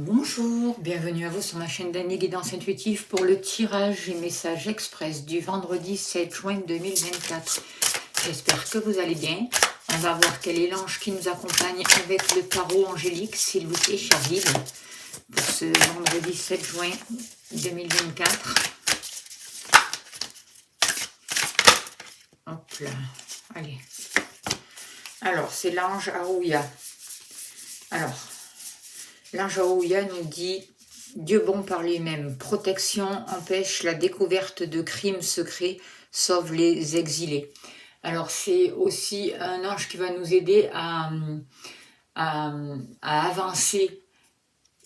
Bonjour, bienvenue à vous sur ma chaîne d'Annie Guidance Intuitive pour le tirage et message express du vendredi 7 juin 2024. J'espère que vous allez bien. On va voir quel est l'ange qui nous accompagne avec le tarot angélique, s'il vous plaît, cher guide, pour ce vendredi 7 juin 2024. Hop là, allez. Alors, c'est l'ange Aouya. Alors, l'ange Aouya nous dit « Dieu bon par lui-même, protection empêche la découverte de crimes secrets, sauve les exilés. » Alors, c'est aussi un ange qui va nous aider à avancer.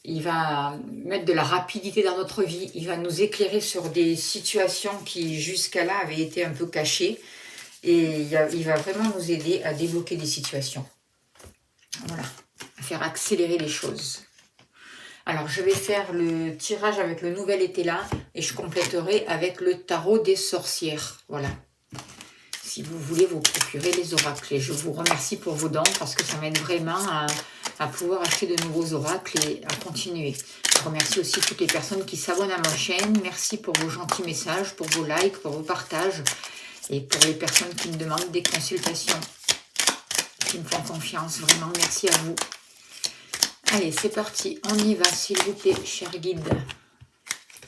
Il va mettre de la rapidité dans notre vie. Il va nous éclairer sur des situations qui, jusqu'à là, avaient été un peu cachées. Et il va vraiment nous aider à débloquer des situations. Voilà, à faire accélérer les choses. Alors, je vais faire le tirage avec le nouvel été là et je compléterai avec le tarot des sorcières. Voilà. Si vous voulez vous procurer les oracles. Et je vous remercie pour vos dons parce que ça m'aide vraiment à pouvoir acheter de nouveaux oracles et à continuer. Je remercie aussi toutes les personnes qui s'abonnent à ma chaîne. Merci pour vos gentils messages, pour vos likes, pour vos partages et pour les personnes qui me demandent des consultations, qui me font confiance. Vraiment, merci à vous. Allez, c'est parti, on y va, s'il vous plaît, cher guide,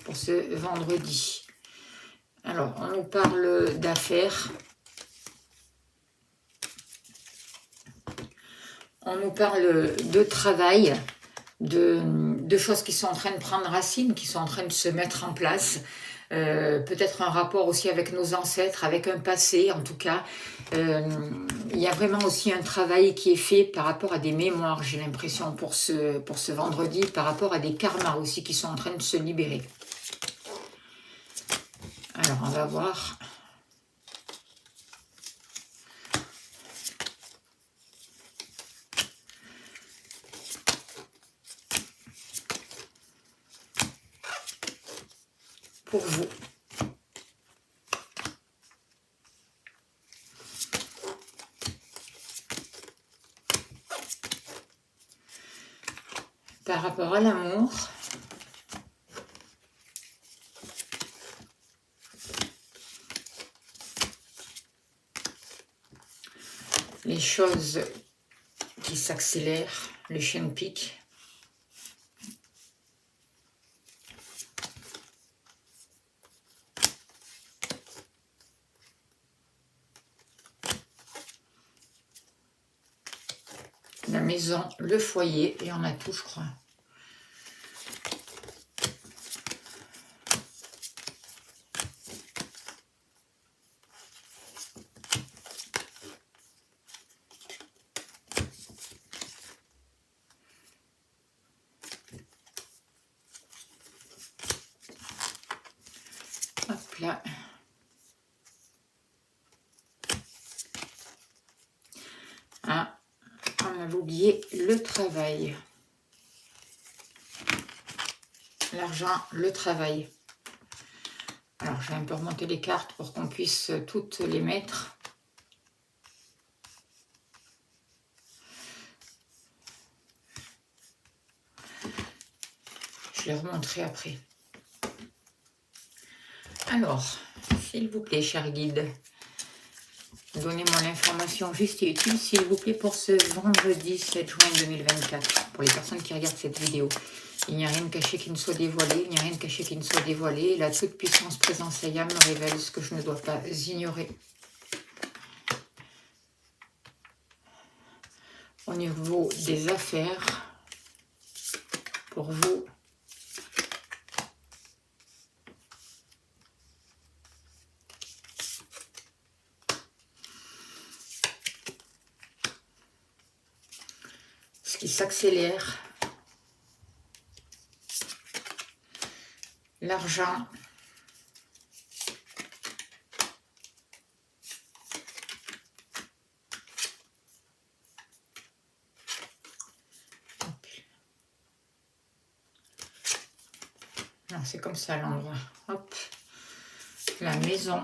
pour ce vendredi. Alors, on nous parle d'affaires. On nous parle de travail, de choses qui sont en train de prendre racine, qui sont en train de se mettre en place. Peut-être un rapport aussi avec nos ancêtres, avec un passé en tout cas. Il y a vraiment aussi un travail qui est fait par rapport à des mémoires, j'ai l'impression, pour ce vendredi, par rapport à des karmas aussi qui sont en train de se libérer. Alors, on va voir. Pour vous. Par rapport à l'amour, les choses qui s'accélèrent, le chien pique. La maison, le foyer, et on a tout, je crois. Hop là. Ah, on avait oublié le travail. L'argent, le travail. Alors, je vais un peu remonter les cartes pour qu'on puisse toutes les mettre. Je les remonterai après. Alors, s'il vous plaît, cher guide, donnez-moi l'information juste et utile, s'il vous plaît, pour ce vendredi 7 juin 2024, pour les personnes qui regardent cette vidéo. Il n'y a rien de caché qui ne soit dévoilé, il n'y a rien de caché qui ne soit dévoilé. La toute-puissance présence Aya me révèle ce que je ne dois pas ignorer. Au niveau des affaires, pour vous, ce qui s'accélère, l'argent, non, c'est comme ça l'endroit, hop, la maison,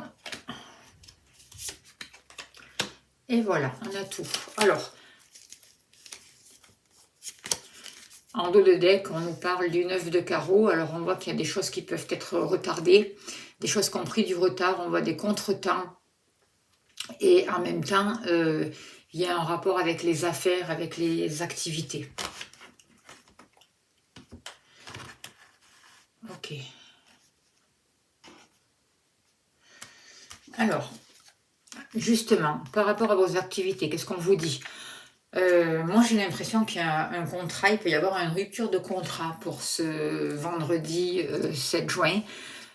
et voilà, on a tout. Alors, En dos de deck, on nous parle du 9 de carreau. Alors, on voit qu'il y a des choses qui peuvent être retardées, des choses qui ont pris du retard. On voit des contretemps. Et en même temps, il y a un rapport avec les affaires, avec les activités. Ok. Alors, justement, par rapport à vos activités, qu'est-ce qu'on vous dit? Moi, j'ai l'impression qu'il y a un contrat, il peut y avoir une rupture de contrat pour ce vendredi 7 juin.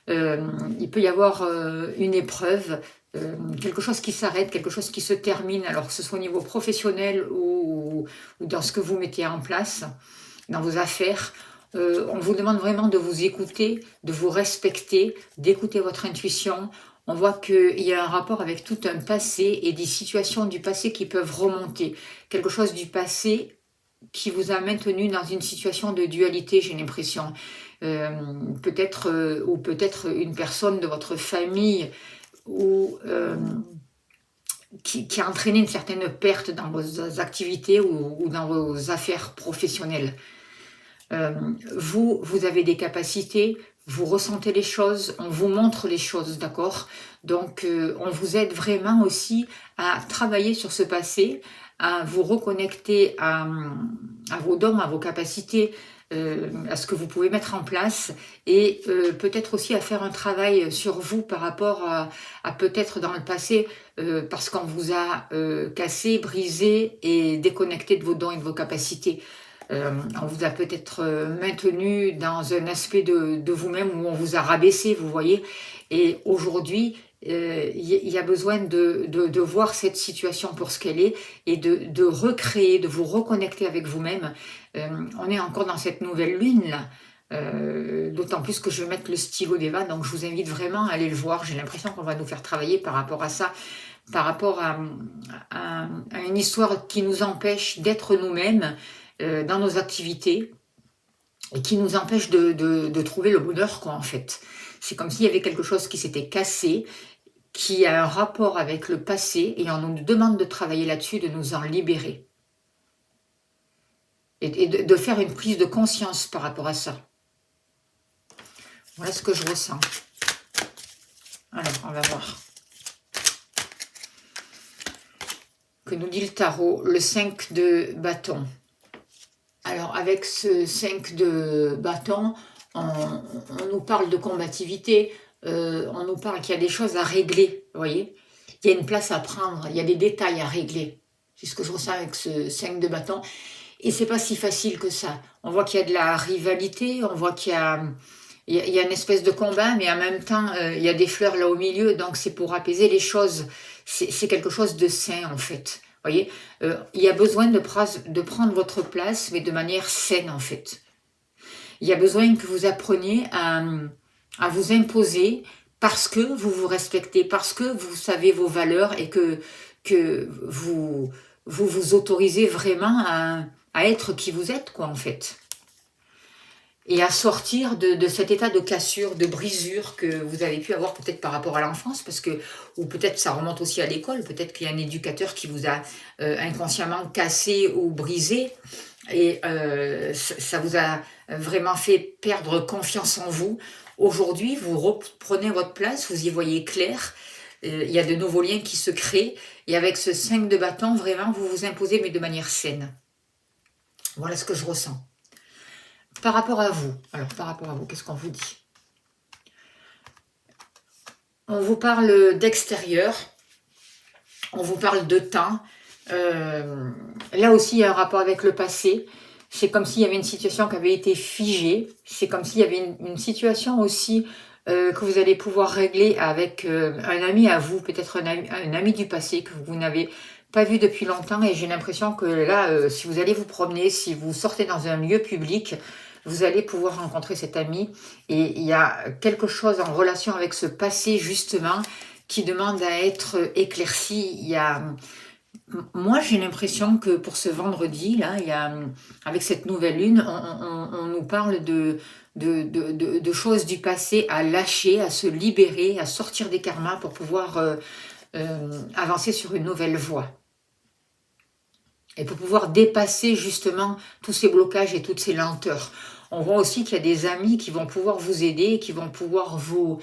Il peut y avoir une épreuve, quelque chose qui s'arrête, quelque chose qui se termine, alors que ce soit au niveau professionnel ou dans ce que vous mettez en place, dans vos affaires. On vous demande vraiment de vous écouter, de vous respecter, d'écouter votre intuition. On voit qu'il y a un rapport avec tout un passé et des situations du passé qui peuvent remonter. Quelque chose du passé qui vous a maintenu dans une situation de dualité, j'ai l'impression. Peut-être ou peut-être une personne de votre famille ou qui a entraîné une certaine perte dans vos activités ou dans vos affaires professionnelles. Vous avez des capacités, vous ressentez les choses, on vous montre les choses, d'accord? Donc, on vous aide vraiment aussi à travailler sur ce passé, à vous reconnecter à vos dons, à vos capacités, à ce que vous pouvez mettre en place et peut-être aussi à faire un travail sur vous par rapport à peut-être dans le passé, parce qu'on vous a cassé, brisé et déconnecté de vos dons et de vos capacités. On vous a peut-être maintenu dans un aspect de vous-même où on vous a rabaissé, vous voyez. Et aujourd'hui, il y a besoin de voir cette situation pour ce qu'elle est et de recréer, de vous reconnecter avec vous-même. On est encore dans cette nouvelle lune là. D'autant plus que je vais mettre le stylo d'Eva, donc je vous invite vraiment à aller le voir. J'ai l'impression qu'on va nous faire travailler par rapport à ça, par rapport à une histoire qui nous empêche d'être nous-mêmes, dans nos activités et qui nous empêche de trouver le bonheur, quoi, en fait. C'est comme s'il y avait quelque chose qui s'était cassé, qui a un rapport avec le passé et on nous demande de travailler là-dessus, de nous en libérer. Et de faire une prise de conscience par rapport à ça. Voilà ce que je ressens. Alors, on va voir. Que nous dit le tarot? Le 5 de bâton. Alors, avec ce 5 de bâton, on nous parle de combativité, on nous parle qu'il y a des choses à régler, vous voyez. Il y a une place à prendre, il y a des détails à régler. C'est ce que je ressens avec ce 5 de bâton. Et c'est pas si facile que ça. On voit qu'il y a de la rivalité, on voit qu'il y a une espèce de combat, mais en même temps, il y a des fleurs là au milieu, donc c'est pour apaiser les choses. C'est quelque chose de sain, en fait. Voyez, il y a besoin de prendre votre place, mais de manière saine, en fait. Il y a besoin que vous appreniez à vous imposer parce que vous vous respectez, parce que vous savez vos valeurs et que vous autorisez vraiment à être qui vous êtes, quoi, en fait. Et à sortir de cet état de cassure, de brisure que vous avez pu avoir peut-être par rapport à l'enfance, parce que, ou peut-être ça remonte aussi à l'école, peut-être qu'il y a un éducateur qui vous a inconsciemment cassé ou brisé, et ça vous a vraiment fait perdre confiance en vous. Aujourd'hui, vous reprenez votre place, vous y voyez clair, il y a de nouveaux liens qui se créent, et avec ce 5 de bâton, vraiment, vous vous imposez, mais de manière saine. Voilà ce que je ressens. Par rapport à vous, qu'est-ce qu'on vous dit? On vous parle d'extérieur, on vous parle de temps. Là aussi, il y a un rapport avec le passé. C'est comme s'il y avait une situation qui avait été figée. C'est comme s'il y avait une situation aussi que vous allez pouvoir régler avec un ami à vous, peut-être un ami du passé que vous n'avez pas vu depuis longtemps. Et j'ai l'impression que là, si vous allez vous promener, si vous sortez dans un lieu public, vous allez pouvoir rencontrer cet ami et il y a quelque chose en relation avec ce passé justement qui demande à être éclairci. Moi j'ai l'impression que pour ce vendredi là, avec cette nouvelle lune, on nous parle de choses du passé à lâcher, à se libérer, à sortir des karmas pour pouvoir avancer sur une nouvelle voie. et pour pouvoir dépasser justement tous ces blocages et toutes ces lenteurs. On voit aussi qu'il y a des amis qui vont pouvoir vous aider, qui vont pouvoir vous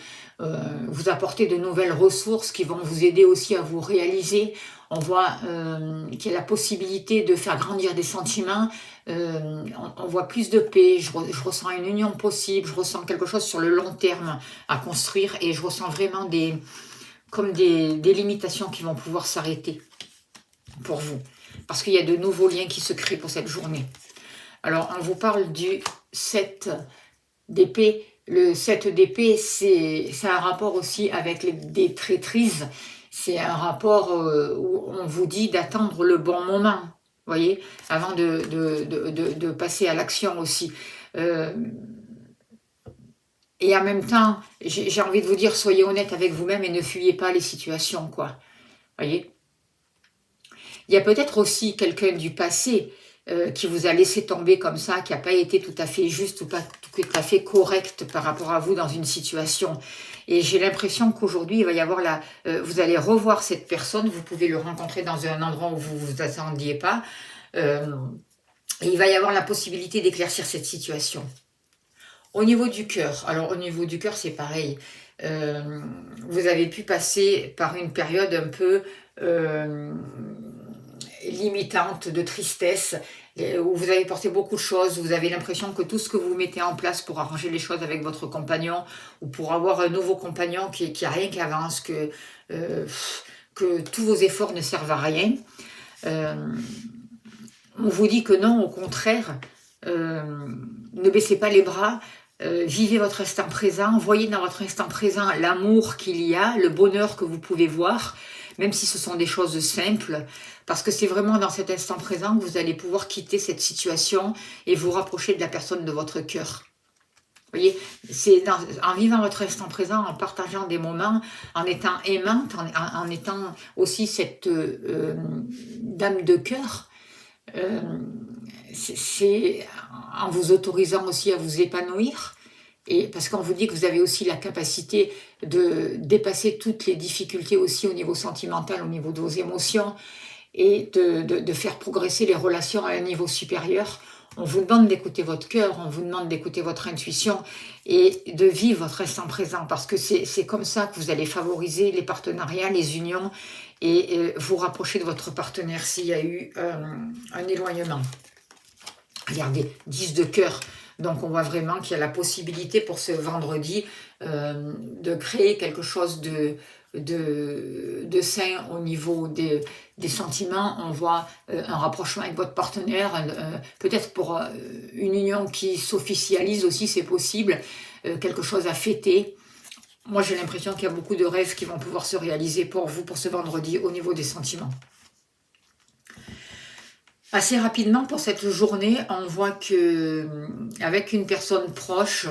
apporter de nouvelles ressources, qui vont vous aider aussi à vous réaliser. On voit qu'il y a la possibilité de faire grandir des sentiments. On voit plus de paix. Je ressens une union possible. Je ressens quelque chose sur le long terme à construire. Et je ressens vraiment comme des limitations qui vont pouvoir s'arrêter pour vous. Parce qu'il y a de nouveaux liens qui se créent pour cette journée. Alors, on vous parle du 7 d'épée. Le 7 d'épée, c'est un rapport aussi avec des traîtrises. C'est un rapport où on vous dit d'attendre le bon moment, voyez, avant de passer à l'action aussi. Et en même temps, j'ai envie de vous dire, soyez honnête avec vous-même et ne fuyez pas les situations, quoi. Voyez. Il y a peut-être aussi quelqu'un du passé qui vous a laissé tomber comme ça, qui n'a pas été tout à fait juste ou pas tout à fait correct par rapport à vous dans une situation. Et j'ai l'impression qu'aujourd'hui, il va y avoir vous allez revoir cette personne, vous pouvez le rencontrer dans un endroit où vous ne vous attendiez pas, et il va y avoir la possibilité d'éclaircir cette situation. Au niveau du cœur, alors au niveau du cœur, c'est pareil. Vous avez pu passer par une période un peu limitante, de tristesse, où vous avez porté beaucoup de choses, vous avez l'impression que tout ce que vous mettez en place pour arranger les choses avec votre compagnon, ou pour avoir un nouveau compagnon qui a rien qui avance, que tous vos efforts ne servent à rien. On vous dit que non, au contraire, ne baissez pas les bras, vivez votre instant présent, voyez dans votre instant présent l'amour qu'il y a, le bonheur que vous pouvez voir, même si ce sont des choses simples, parce que c'est vraiment dans cet instant présent que vous allez pouvoir quitter cette situation et vous rapprocher de la personne de votre cœur. Vous voyez, c'est en vivant votre instant présent, en partageant des moments, en étant aimante, en étant aussi cette dame de cœur, c'est en vous autorisant aussi à vous épanouir, et parce qu'on vous dit que vous avez aussi la capacité de dépasser toutes les difficultés aussi au niveau sentimental, au niveau de vos émotions, et de faire progresser les relations à un niveau supérieur. On vous demande d'écouter votre cœur, on vous demande d'écouter votre intuition et de vivre votre instant présent, parce que c'est comme ça que vous allez favoriser les partenariats, les unions, et vous rapprocher de votre partenaire s'il y a eu un éloignement. Regardez, 10 de cœur. Donc on voit vraiment qu'il y a la possibilité pour ce vendredi de créer quelque chose de sain au niveau des sentiments. On voit un rapprochement avec votre partenaire, peut-être pour une union qui s'officialise aussi, c'est possible, quelque chose à fêter. Moi j'ai l'impression qu'il y a beaucoup de rêves qui vont pouvoir se réaliser pour vous, pour ce vendredi, au niveau des sentiments. Assez rapidement pour cette journée, on voit que avec une personne proche,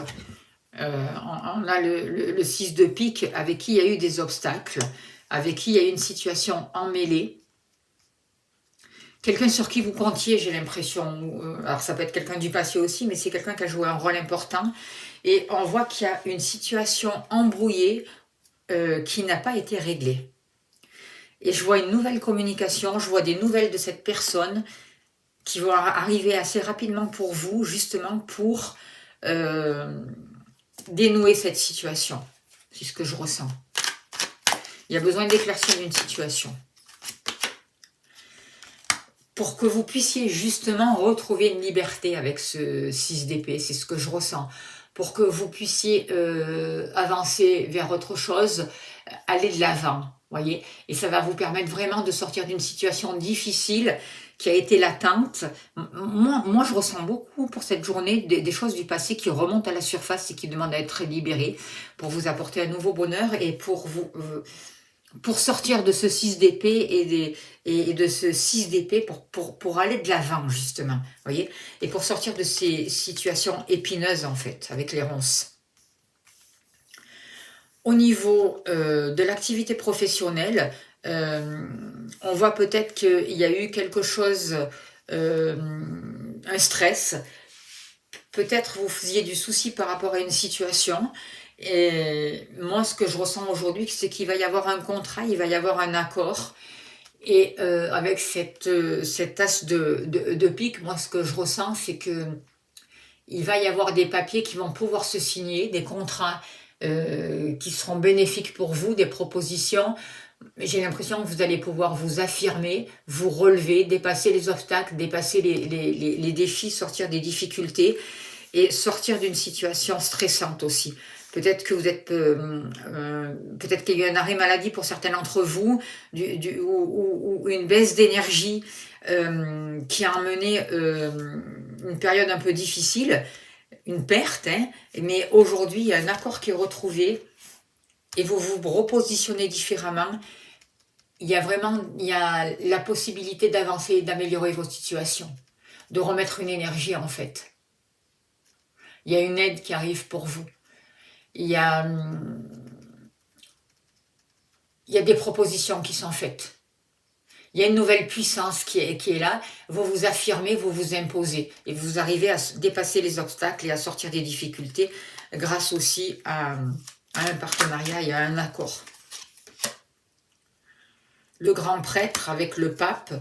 on a le 6 de pique avec qui il y a eu des obstacles, avec qui il y a eu une situation emmêlée. Quelqu'un sur qui vous comptiez, j'ai l'impression, alors ça peut être quelqu'un du passé aussi, mais c'est quelqu'un qui a joué un rôle important. Et on voit qu'il y a une situation embrouillée qui n'a pas été réglée. Et je vois une nouvelle communication, je vois des nouvelles de cette personne qui vont arriver assez rapidement pour vous, justement pour dénouer cette situation. C'est ce que je ressens. Il y a besoin d'éclaircir une situation. Pour que vous puissiez justement retrouver une liberté avec ce 6 d'épée, c'est ce que je ressens. Pour que vous puissiez avancer vers autre chose, aller de l'avant, voyez. Et ça va vous permettre vraiment de sortir d'une situation difficile qui a été latente. Moi, je ressens beaucoup pour cette journée des choses du passé qui remontent à la surface et qui demandent à être libérées pour vous apporter un nouveau bonheur et pour sortir de ce 6 d'épée et de ce 6 d'épée pour aller de l'avant, justement, voyez, et pour sortir de ces situations épineuses, en fait, avec les ronces. Au niveau de l'activité professionnelle, on voit peut-être qu'il y a eu quelque chose, un stress. Peut-être vous faisiez du souci par rapport à une situation. Et moi, ce que je ressens aujourd'hui, c'est qu'il va y avoir un contrat, il va y avoir un accord. Et avec cette as de pique, moi ce que je ressens, c'est que il va y avoir des papiers qui vont pouvoir se signer, des contrats qui seront bénéfiques pour vous, des propositions. J'ai l'impression que vous allez pouvoir vous affirmer, vous relever, dépasser les obstacles, dépasser les défis, sortir des difficultés et sortir d'une situation stressante aussi. Peut-être que vous êtes, peut-être qu'il y a eu un arrêt maladie pour certains d'entre vous, ou une baisse d'énergie qui a emmené une période un peu difficile, une perte, hein, mais aujourd'hui il y a un accord qui est retrouvé et vous vous repositionnez différemment. Il y a la possibilité d'avancer et d'améliorer votre situation, de remettre une énergie en fait. Il y a une aide qui arrive pour vous. Il y a des propositions qui sont faites. Il y a une nouvelle puissance qui est là. Vous vous affirmez, vous vous imposez. Et vous arrivez à dépasser les obstacles et à sortir des difficultés grâce aussi à un partenariat et à un accord. Le grand prêtre avec le pape,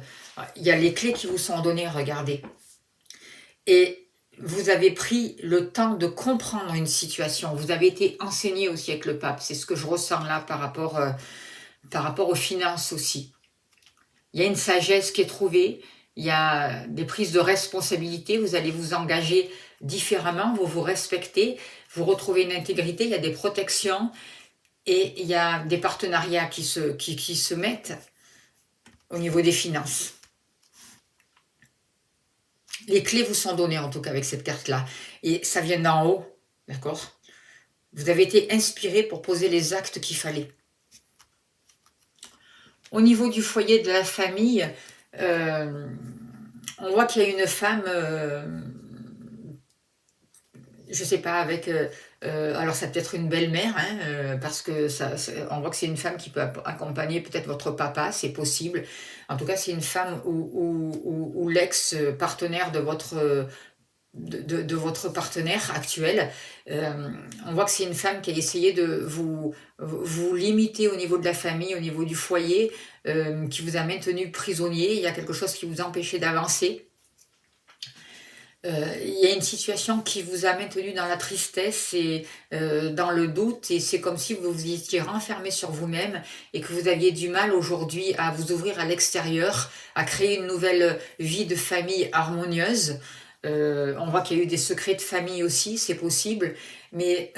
il y a les clés qui vous sont données, regardez. Et vous avez pris le temps de comprendre une situation. Vous avez été enseigné aussi avec le pape. C'est ce que je ressens là par rapport aux finances aussi. Il y a une sagesse qui est trouvée. Il y a des prises de responsabilité. Vous allez vous engager différemment. Vous vous respectez. Vous retrouvez une intégrité. Il y a des protections. Et il y a des partenariats qui se mettent au niveau des finances. Les clés vous sont données en tout cas avec cette carte-là. Et ça vient d'en haut, d'accord? Vous avez été inspiré pour poser les actes qu'il fallait. Au niveau du foyer de la famille, on voit qu'il y a une femme, je ne sais pas, avec... alors ça peut être une belle-mère, hein, parce que on voit que c'est une femme qui peut accompagner peut-être votre papa, c'est possible. En tout cas, c'est une femme ou l'ex-partenaire de votre partenaire actuel. On voit que c'est une femme qui a essayé de vous limiter au niveau de la famille, au niveau du foyer, qui vous a maintenu prisonnier. Il y a quelque chose qui vous empêchait d'avancer. Il y a une situation qui vous a maintenu dans la tristesse et dans le doute, et c'est comme si vous vous étiez renfermé sur vous-même et que vous aviez du mal aujourd'hui à vous ouvrir à l'extérieur, à créer une nouvelle vie de famille harmonieuse. On voit qu'il y a eu des secrets de famille aussi, c'est possible, mais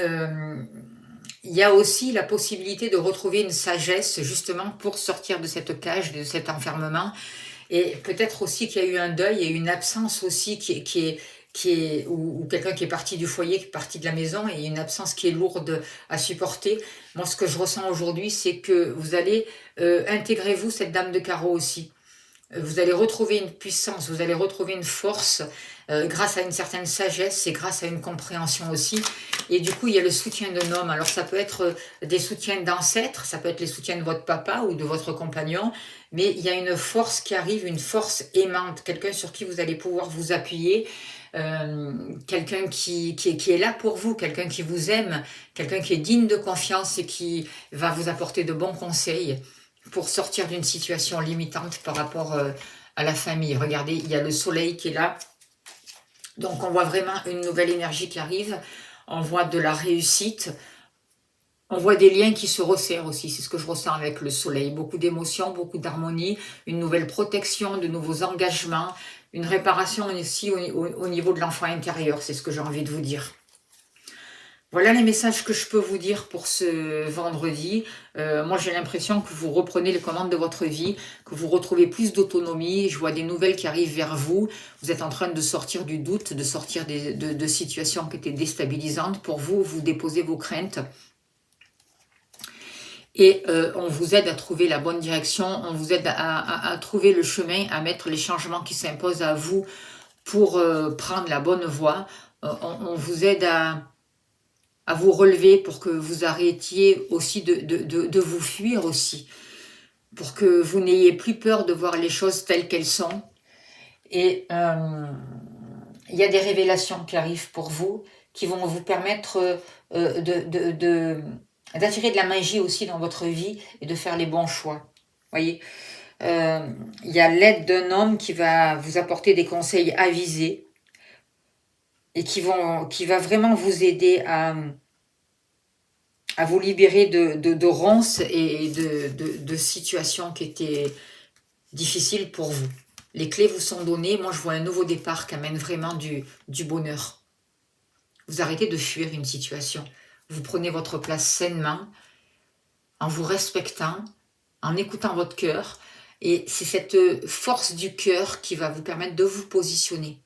il y a aussi la possibilité de retrouver une sagesse justement pour sortir de cette cage, de cet enfermement. Et peut-être aussi qu'il y a eu un deuil et une absence aussi ou quelqu'un qui est parti du foyer, qui est parti de la maison, et une absence qui est lourde à supporter. Moi, ce que je ressens aujourd'hui, c'est que vous allez intégrer vous cette dame de carreau aussi. Vous allez retrouver une puissance, vous allez retrouver une force grâce à une certaine sagesse et grâce à une compréhension aussi. Et du coup, il y a le soutien d'un homme. Alors, ça peut être des soutiens d'ancêtres, ça peut être les soutiens de votre papa ou de votre compagnon, mais il y a une force qui arrive, une force aimante, quelqu'un sur qui vous allez pouvoir vous appuyer, quelqu'un qui est là pour vous, quelqu'un qui vous aime, quelqu'un qui est digne de confiance et qui va vous apporter de bons conseils pour sortir d'une situation limitante par rapport à la famille. Regardez, il y a le soleil qui est là. Donc, on voit vraiment une nouvelle énergie qui arrive. On voit de la réussite. On voit des liens qui se resserrent aussi. C'est ce que je ressens avec le soleil. Beaucoup d'émotions, beaucoup d'harmonie, une nouvelle protection, de nouveaux engagements, une réparation aussi au niveau de l'enfant intérieur. C'est ce que j'ai envie de vous dire. Voilà les messages que je peux vous dire pour ce vendredi. Moi, j'ai l'impression que vous reprenez les commandes de votre vie, que vous retrouvez plus d'autonomie. Je vois des nouvelles qui arrivent vers vous. Vous êtes en train de sortir du doute, de sortir de situations qui étaient déstabilisantes. Pour vous, vous déposez vos craintes. Et on vous aide à trouver la bonne direction. On vous aide à trouver le chemin, à mettre les changements qui s'imposent à vous pour prendre la bonne voie. On vous aide à vous relever pour que vous arrêtiez aussi de vous fuir aussi, pour que vous n'ayez plus peur de voir les choses telles qu'elles sont. Et il y a des révélations qui arrivent pour vous, qui vont vous permettre d'attirer de la magie aussi dans votre vie et de faire les bons choix. Voyez, Il y a l'aide d'un homme qui va vous apporter des conseils avisés et qui va vraiment vous aider à vous libérer de ronces et de situations qui étaient difficiles pour vous. Les clés vous sont données. Moi, je vois un nouveau départ qui amène vraiment du bonheur. Vous arrêtez de fuir une situation. Vous prenez votre place sainement, en vous respectant, en écoutant votre cœur. Et c'est cette force du cœur qui va vous permettre de vous positionner.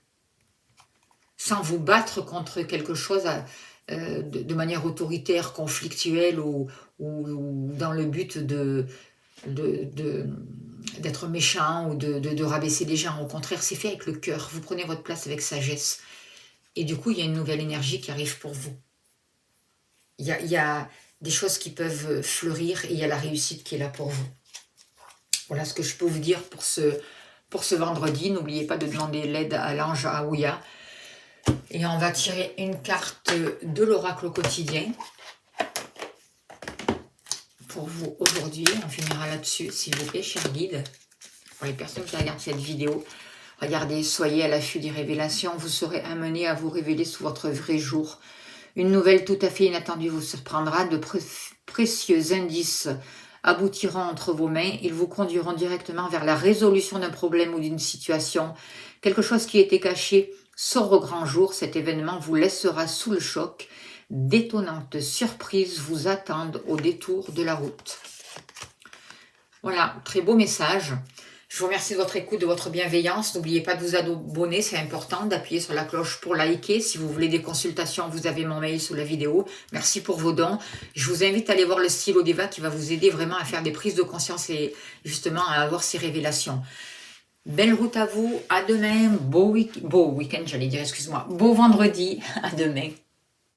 Sans vous battre contre quelque chose de manière autoritaire, conflictuelle ou dans le but d'être méchant ou de rabaisser les gens. Au contraire, c'est fait avec le cœur. Vous prenez votre place avec sagesse. Et du coup, il y a une nouvelle énergie qui arrive pour vous. Il y a des choses qui peuvent fleurir et il y a la réussite qui est là pour vous. Voilà ce que je peux vous dire pour ce vendredi. N'oubliez pas de demander l'aide à l'ange Aouya. Et on va tirer une carte de l'oracle au quotidien. Pour vous aujourd'hui, on finira là-dessus, s'il vous plaît, cher guide. Pour les personnes qui regardent cette vidéo, regardez, soyez à l'affût des révélations. Vous serez amené à vous révéler sous votre vrai jour. Une nouvelle tout à fait inattendue vous surprendra. De précieux indices aboutiront entre vos mains. Ils vous conduiront directement vers la résolution d'un problème ou d'une situation. Quelque chose qui était caché sort au grand jour. Cet événement vous laissera sous le choc. D'étonnantes surprises vous attendent au détour de la route. Voilà, très beau message. Je vous remercie de votre écoute, de votre bienveillance. N'oubliez pas de vous abonner, c'est important, d'appuyer sur la cloche pour liker. Si vous voulez des consultations, vous avez mon mail sous la vidéo. Merci pour vos dons. Je vous invite à aller voir le stylo d'Eva qui va vous aider vraiment à faire des prises de conscience et justement à avoir ces révélations. Belle route à vous, à demain, beau week-end, j'allais dire, excuse-moi, beau vendredi, à demain.